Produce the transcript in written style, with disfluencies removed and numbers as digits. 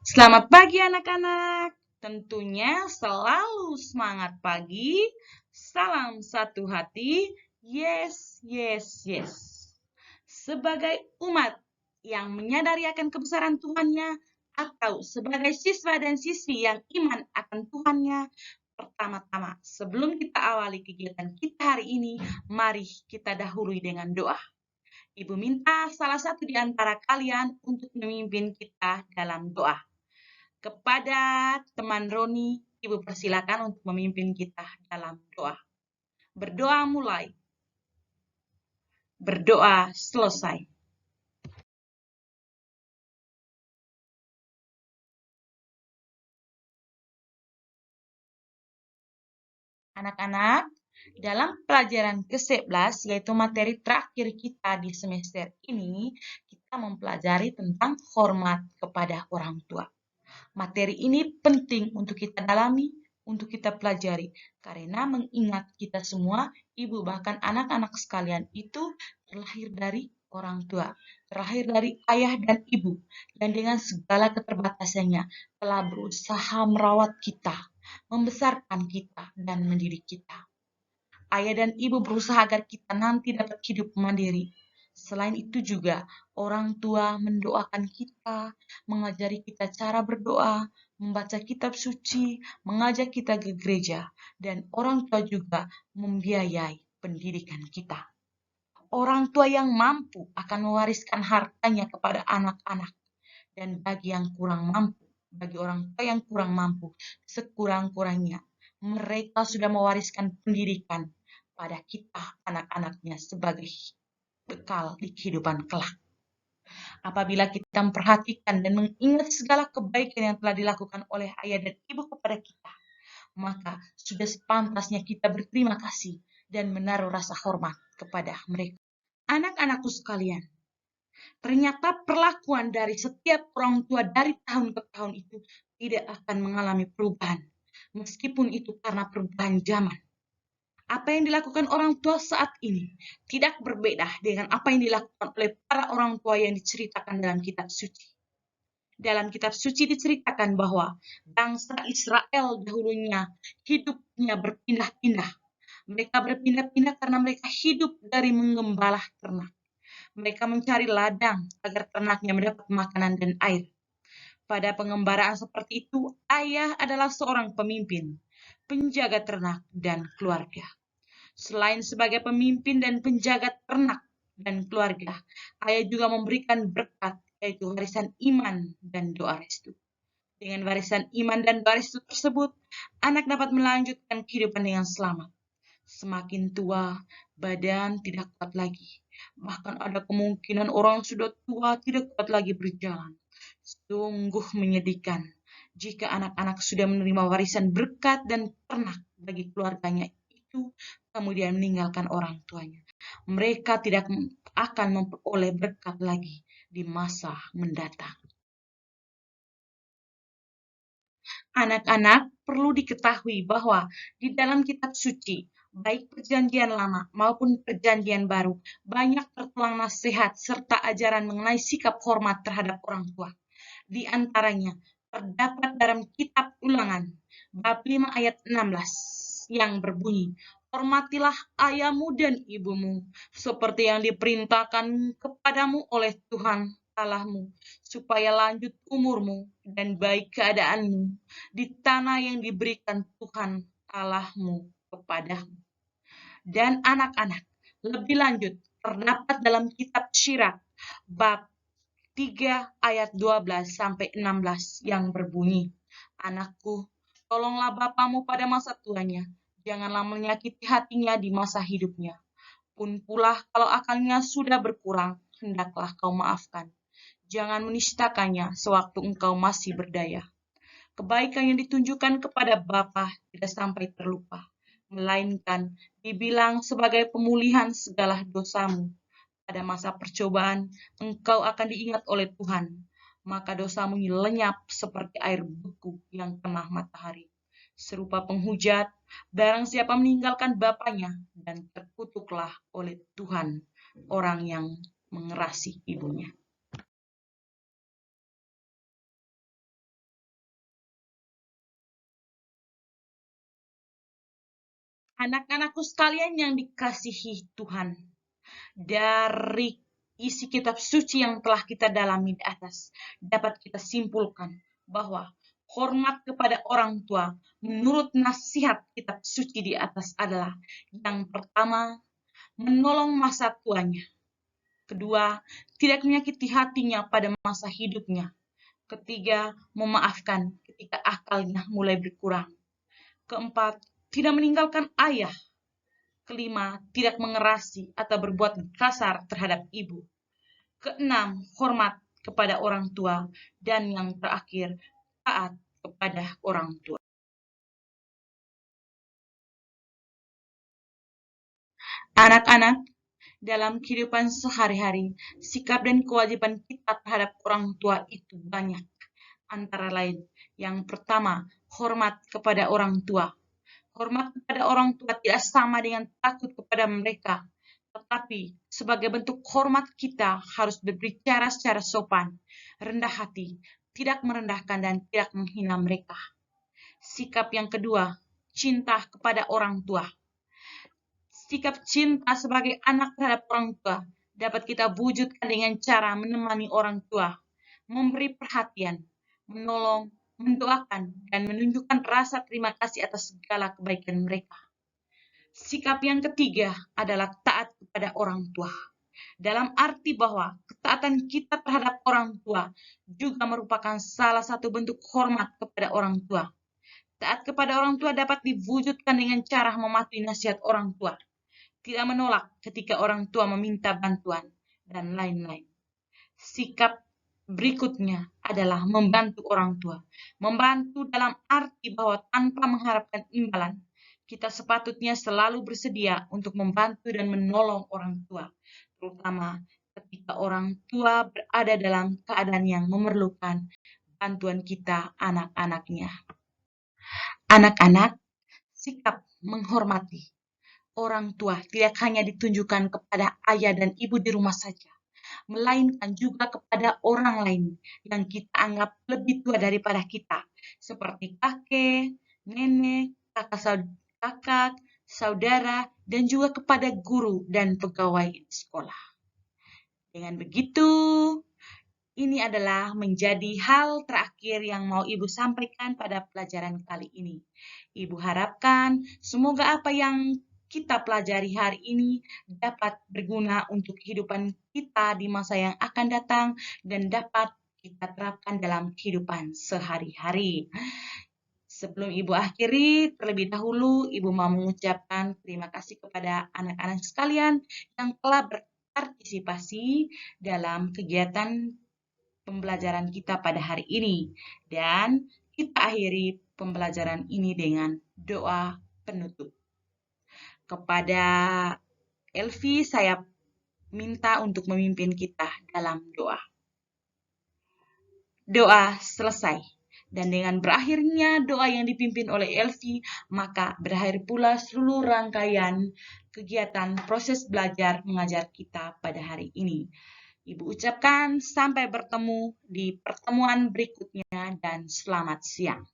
Selamat pagi anak-anak. Tentunya selalu semangat pagi. Salam satu hati. Yes, yes, yes. Sebagai umat yang menyadari akan kebesaran Tuhannya atau sebagai siswa dan siswi yang iman akan Tuhannya, pertama-tama sebelum kita awali kegiatan kita hari ini, mari kita dahului dengan doa. Ibu minta salah satu di antara kalian untuk memimpin kita dalam doa. Kepada teman Roni, Ibu persilakan untuk memimpin kita dalam doa. Berdoa mulai, berdoa selesai. Anak-anak, dalam pelajaran ke-11, yaitu materi terakhir kita di semester ini, kita mempelajari tentang hormat kepada orang tua. Materi ini penting untuk kita dalami, untuk kita pelajari, karena mengingat kita semua, ibu bahkan anak-anak sekalian itu terlahir dari orang tua, terlahir dari ayah dan ibu, dan dengan segala keterbatasannya telah berusaha merawat kita, membesarkan kita, dan mendidik kita. Ayah dan ibu berusaha agar kita nanti dapat hidup mandiri. Selain itu juga, orang tua mendoakan kita, mengajari kita cara berdoa, membaca kitab suci, mengajak kita ke gereja, dan orang tua juga membiayai pendidikan kita. Orang tua yang mampu akan mewariskan hartanya kepada anak-anak, dan bagi orang tua yang kurang mampu, sekurang-kurangnya, mereka sudah mewariskan pendidikan pada kita anak-anaknya sebagai bekal di kehidupan kelak. Apabila kita memperhatikan dan mengingat segala kebaikan yang telah dilakukan oleh ayah dan ibu kepada kita, maka sudah sepantasnya kita berterima kasih dan menaruh rasa hormat kepada mereka. Anak-anakku sekalian, ternyata perlakuan dari setiap orang tua dari tahun ke tahun itu tidak akan mengalami perubahan, meskipun itu karena perubahan zaman. Apa yang dilakukan orang tua saat ini tidak berbeda dengan apa yang dilakukan oleh para orang tua yang diceritakan dalam kitab suci. Dalam kitab suci diceritakan bahwa bangsa Israel dahulunya hidupnya berpindah-pindah. Mereka berpindah-pindah karena mereka hidup dari menggembala ternak. Mereka mencari ladang agar ternaknya mendapat makanan dan air. Pada pengembaraan seperti itu, ayah adalah seorang pemimpin, penjaga ternak, dan keluarga. Selain sebagai pemimpin dan penjaga ternak dan keluarga, ayah juga memberikan berkat, yaitu warisan iman dan doa restu. Dengan warisan iman dan doa restu tersebut, anak dapat melanjutkan kehidupan dengan selamat. Semakin tua, badan tidak kuat lagi. Bahkan ada kemungkinan orang sudah tua tidak kuat lagi berjalan. Sungguh menyedihkan jika anak-anak sudah menerima warisan berkat dan ternak bagi keluarganya itu, kemudian meninggalkan orang tuanya. Mereka tidak akan memperoleh berkat lagi di masa mendatang. Anak-anak perlu diketahui bahwa di dalam kitab suci, baik perjanjian lama maupun perjanjian baru, banyak tertuang nasihat serta ajaran mengenai sikap hormat terhadap orang tua. Di antaranya, terdapat dalam kitab Ulangan, bab 5 ayat 16, yang berbunyi, hormatilah ayahmu dan ibumu, seperti yang diperintahkan kepadamu oleh Tuhan Allahmu, supaya lanjut umurmu dan baik keadaanmu di tanah yang diberikan Tuhan Allahmu kepadamu. Dan anak-anak, lebih lanjut, terdapat dalam kitab Syirak, bab 3 ayat 12 sampai 16 yang berbunyi, anakku, tolonglah bapamu pada masa tuanya, janganlah menyakiti hatinya di masa hidupnya. Pun pula kalau akalnya sudah berkurang, hendaklah kau maafkan. Jangan menistakannya sewaktu engkau masih berdaya. Kebaikan yang ditunjukkan kepada Bapa tidak sampai terlupa, melainkan dibilang sebagai pemulihan segala dosamu. Pada masa percobaan, engkau akan diingat oleh Tuhan, maka dosamu lenyap seperti air beku yang kena matahari. Serupa penghujat, barang siapa meninggalkan bapaknya dan terkutuklah oleh Tuhan orang yang mengerasi ibunya. Anak-anakku sekalian yang dikasihi Tuhan, dari isi kitab suci yang telah kita dalami di atas, dapat kita simpulkan bahwa hormat kepada orang tua menurut nasihat kitab suci di atas adalah yang pertama, menolong masa tuanya. Kedua, tidak menyakiti hatinya pada masa hidupnya. Ketiga, memaafkan ketika akalnya mulai berkurang. Keempat, tidak meninggalkan ayah. Kelima, tidak mengerasi atau berbuat kasar terhadap ibu. Keenam, hormat kepada orang tua. Dan yang terakhir, taat kepada orang tua. Anak-anak, dalam kehidupan sehari-hari, sikap dan kewajiban kita terhadap orang tua itu banyak. Antara lain, yang pertama, hormat kepada orang tua. Hormat kepada orang tua tidak sama dengan takut kepada mereka, tetapi sebagai bentuk hormat kita harus berbicara secara sopan, rendah hati, tidak merendahkan dan tidak menghina mereka. Sikap yang kedua, cinta kepada orang tua. Sikap cinta sebagai anak terhadap orang tua dapat kita wujudkan dengan cara menemani orang tua, memberi perhatian, menolong, mendoakan, dan menunjukkan rasa terima kasih atas segala kebaikan mereka. Sikap yang ketiga adalah taat kepada orang tua. Dalam arti bahwa ketaatan kita terhadap orang tua juga merupakan salah satu bentuk hormat kepada orang tua. Taat kepada orang tua dapat diwujudkan dengan cara mematuhi nasihat orang tua, tidak menolak ketika orang tua meminta bantuan, dan lain-lain. Sikap berikutnya adalah membantu orang tua. Membantu dalam arti bahwa tanpa mengharapkan imbalan, kita sepatutnya selalu bersedia untuk membantu dan menolong orang tua, terutama ketika orang tua berada dalam keadaan yang memerlukan bantuan kita, anak-anaknya. Anak-anak, sikap menghormati orang tua tidak hanya ditunjukkan kepada ayah dan ibu di rumah saja, melainkan juga kepada orang lain yang kita anggap lebih tua daripada kita, seperti kakek, nenek, kakak, saudara, dan juga kepada guru dan pegawai di sekolah. Dengan begitu, ini adalah menjadi hal terakhir yang mau Ibu sampaikan pada pelajaran kali ini. Ibu harapkan semoga apa yang kita pelajari hari ini dapat berguna untuk kehidupan kita di masa yang akan datang dan dapat kita terapkan dalam kehidupan sehari-hari. Sebelum Ibu akhiri, terlebih dahulu Ibu mau mengucapkan terima kasih kepada anak-anak sekalian yang telah berpartisipasi dalam kegiatan pembelajaran kita pada hari ini. Dan kita akhiri pembelajaran ini dengan doa penutup. Kepada Elvi, saya minta untuk memimpin kita dalam doa. Doa selesai. Dan dengan berakhirnya doa yang dipimpin oleh Elvi, maka berakhir pula seluruh rangkaian kegiatan proses belajar mengajar kita pada hari ini. Ibu ucapkan sampai bertemu di pertemuan berikutnya dan selamat siang.